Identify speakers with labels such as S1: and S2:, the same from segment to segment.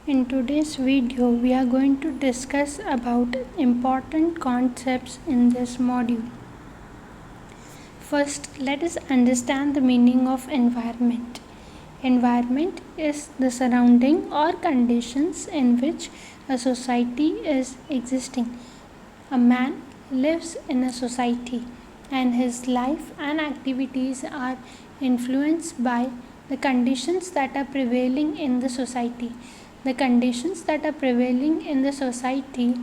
S1: In today's video, we are going to discuss about important concepts in this module. First, let us understand the meaning of environment. Environment is the surrounding or conditions in which a society is existing. A man lives in a society and his life and activities are influenced by the conditions that are prevailing in the society. The conditions that are prevailing in the society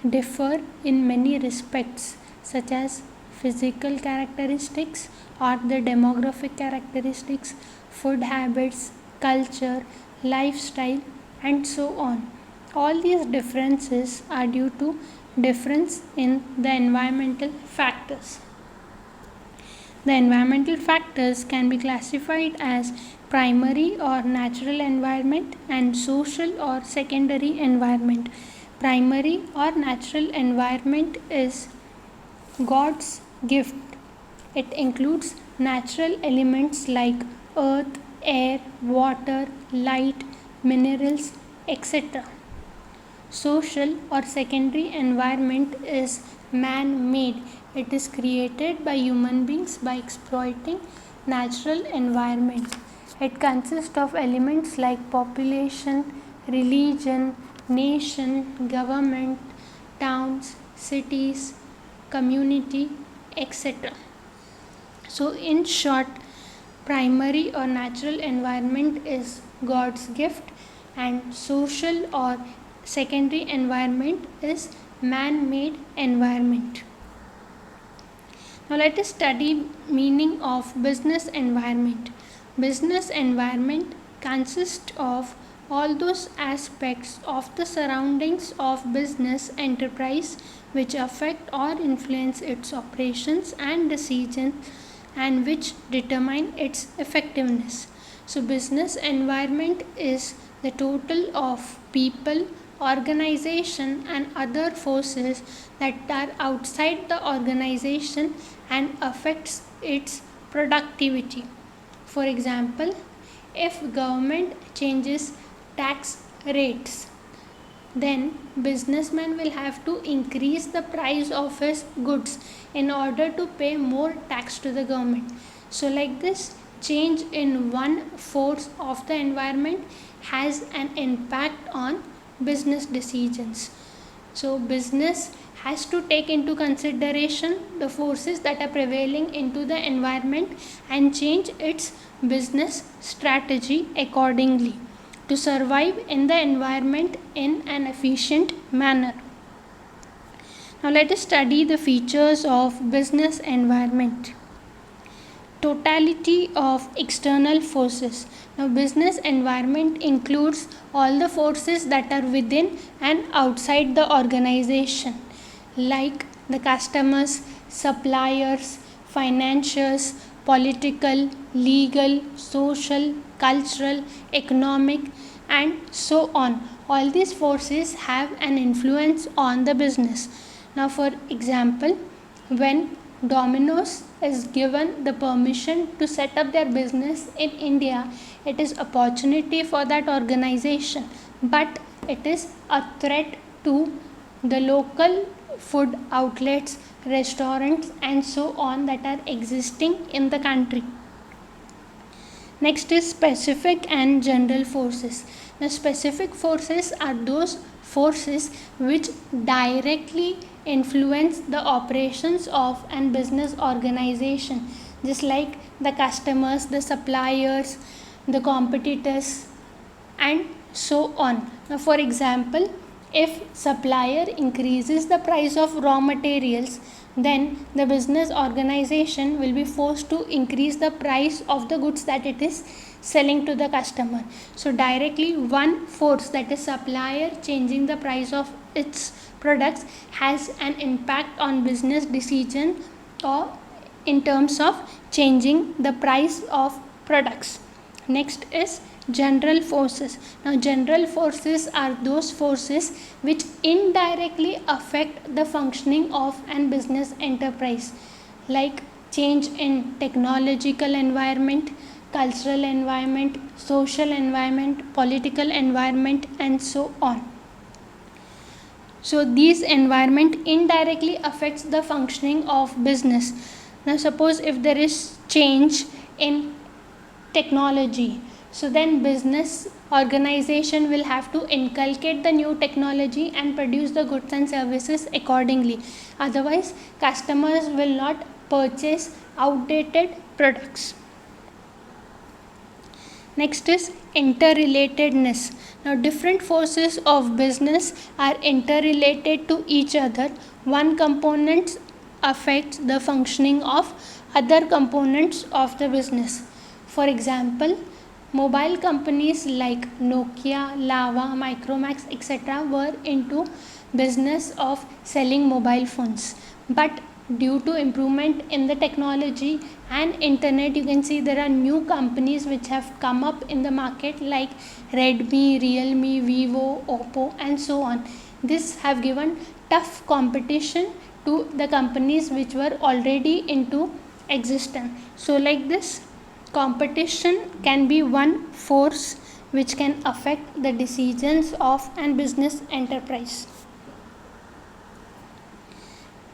S1: differ in many respects, such as physical characteristics or the demographic characteristics, food habits, culture, lifestyle, and so on. All these differences are due to difference in the environmental factors. The environmental factors can be classified as primary or natural environment and social or secondary environment. Primary or natural environment is God's gift. It includes natural elements like earth, air, water, light, minerals, etc. Social or secondary environment is man-made. It is created by human beings by exploiting natural environment. It consists of elements like population, religion, nation, government, towns, cities, community, etc. So in short, primary or natural environment is God's gift and social or secondary environment is man-made environment. Now let us study meaning of business environment. Business environment consists of all those aspects of the surroundings of business enterprise which affect or influence its operations and decisions and which determine its effectiveness. So business environment is the total of people, organization and other forces that are outside the organization and affects its productivity. For example, if government changes tax rates, then businessman will have to increase the price of his goods in order to pay more tax to the government. So like this, change in one force of the environment has an impact on business decisions. So business has to take into consideration the forces that are prevailing into the environment and change its business strategy accordingly to survive in the environment in an efficient manner. Now let us study the features of business environment. Totality of external forces. Now business environment includes all the forces that are within and outside the organization, like the customers, suppliers, financiers, political, legal, social, cultural, economic and so on. All these forces have an influence on the business. Now for example, when Domino's is given the permission to set up their business in India, it is opportunity for that organization, but it is a threat to the local food outlets, restaurants and so on that are existing in the country. Next is specific and general forces. Now specific forces are those forces which directly influence the operations of an business organization, just like the customers, the suppliers, the competitors and so on. Now for example, if supplier increases the price of raw materials, then the business organization will be forced to increase the price of the goods that it is selling to the customer. So directly one force, that is supplier changing the price of its products, has an impact on business decision or in terms of changing the price of products. Next is general forces. Now general forces are those forces which indirectly affect the functioning of an business enterprise, like change in technological environment, cultural environment, social environment, political environment, and so on. So these environment indirectly affects the functioning of business. Now suppose if there is change in technology, so then business organization will have to inculcate the new technology and produce the goods and services accordingly. Otherwise, customers will not purchase outdated products. Next is interrelatedness. Now, different forces of business are interrelated to each other. One component affects the functioning of other components of the business. For example, mobile companies like Nokia, Lava, Micromax, etc. were into business of selling mobile phones. But due to improvement in the technology and internet, you can see there are new companies which have come up in the market like Redmi, Realme, Vivo, Oppo, and so on. This have given tough competition to the companies which were already into existence. So like this, competition can be one force which can affect the decisions of an business enterprise.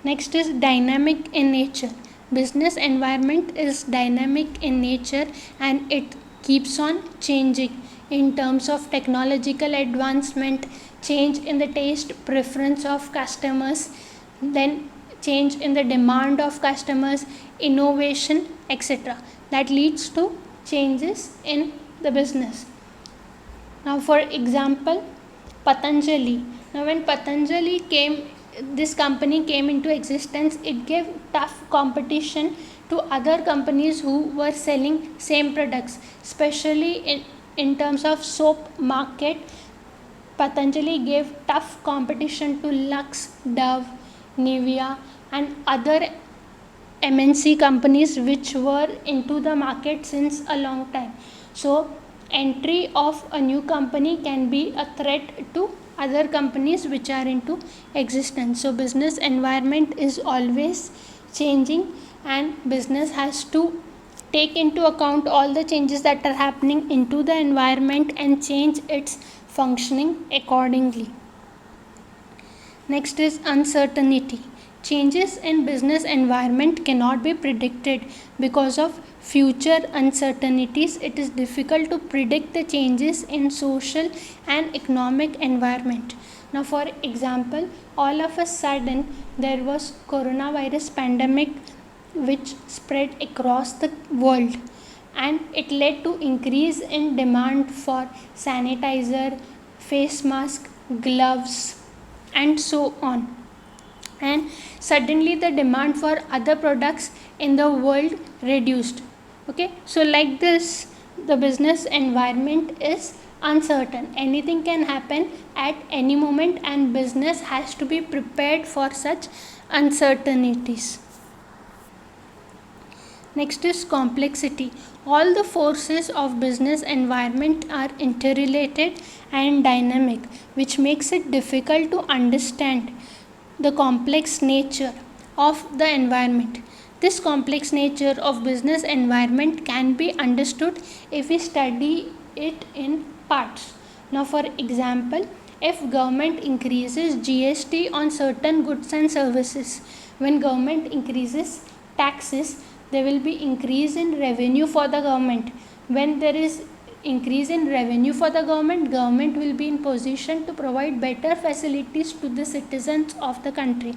S1: Next is dynamic in nature. Business environment is dynamic in nature and it keeps on changing in terms of technological advancement, change in the taste preference of customers, then change in the demand of customers, innovation, etc. That leads to changes in the business. Now for example, Patanjali. Now when Patanjali came, this company came into existence, it gave tough competition to other companies who were selling same products, especially in terms of soap market. Patanjali gave tough competition to Lux, Dove, Nivea, and other MNC companies which were into the market since a long time. So entry of a new company can be a threat to other companies which are into existence. So business environment is always changing and business has to take into account all the changes that are happening into the environment and change its functioning accordingly. Next is uncertainty. Changes in business environment cannot be predicted because of future uncertainties. It is difficult to predict the changes in social and economic environment. Now for example, all of a sudden there was coronavirus pandemic which spread across the world and it led to increase in demand for sanitizer, face mask, gloves, and so on. And suddenly the demand for other products in the world reduced. Okay, so like this, the business environment is uncertain. Anything can happen at any moment and business has to be prepared for such uncertainties. Next is complexity. All the forces of business environment are interrelated and dynamic, which makes it difficult to understand the complex nature of the environment. This complex nature of business environment can be understood if we study it in parts. Now for example, if government increases GST on certain goods and services, when government increases taxes, there will be increase in revenue for the government. When there is increase in revenue for the government will be in position to provide better facilities to the citizens of the country.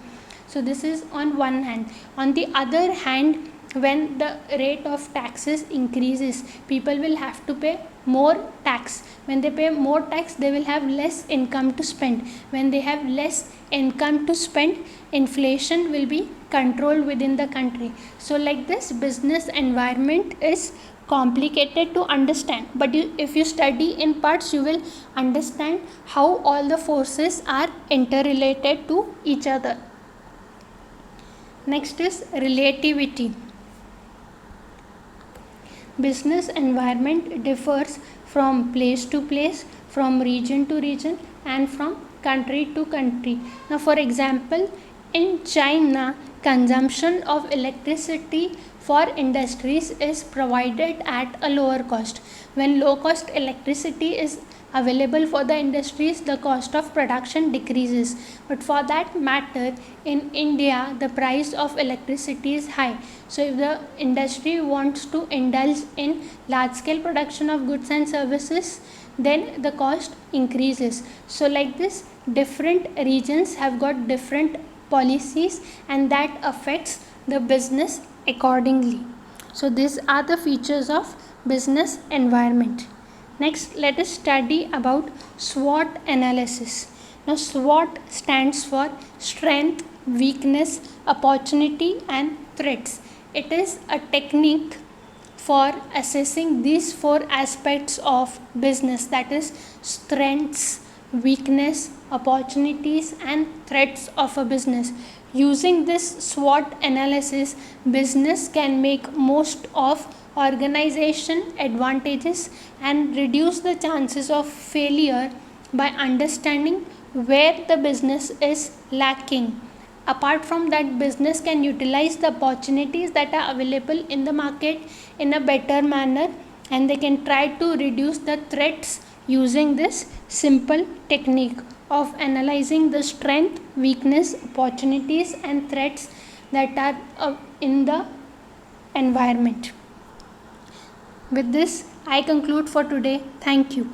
S1: So this is on one hand. On the other hand, when the rate of taxes increases, people will have to pay more tax. When they pay more tax, they will have less income to spend. When they have less income to spend, inflation will be controlled within the country. So like this, business environment is complicated to understand, but if you study in parts, you will understand how all the forces are interrelated to each other. Next is relativity. Business environment differs from place to place, from region to region, and from country to country. Now for example, In China, consumption of electricity for industries is provided at a lower cost. When low cost electricity is available for the industries, the cost of production decreases. But for that matter, in India, the price of electricity is high. So, if the industry wants to indulge in large scale production of goods and services, then the cost increases. So, like this, different regions have got different policies, and that affects the business accordingly. So these are the features of business environment. Next, let us study about SWOT analysis. Now SWOT stands for strength, weakness, opportunity and threats. It is a technique for assessing these four aspects of business, that is strengths, weakness, opportunities and threats of a business. Using this SWOT analysis, business can make most of organization advantages and reduce the chances of failure by understanding where the business is lacking. Apart from that, business can utilize the opportunities that are available in the market in a better manner, and they can try to reduce the threats using this simple technique of analyzing the strength, weakness, opportunities and threats that are in the environment. With this, I conclude for today. Thank you.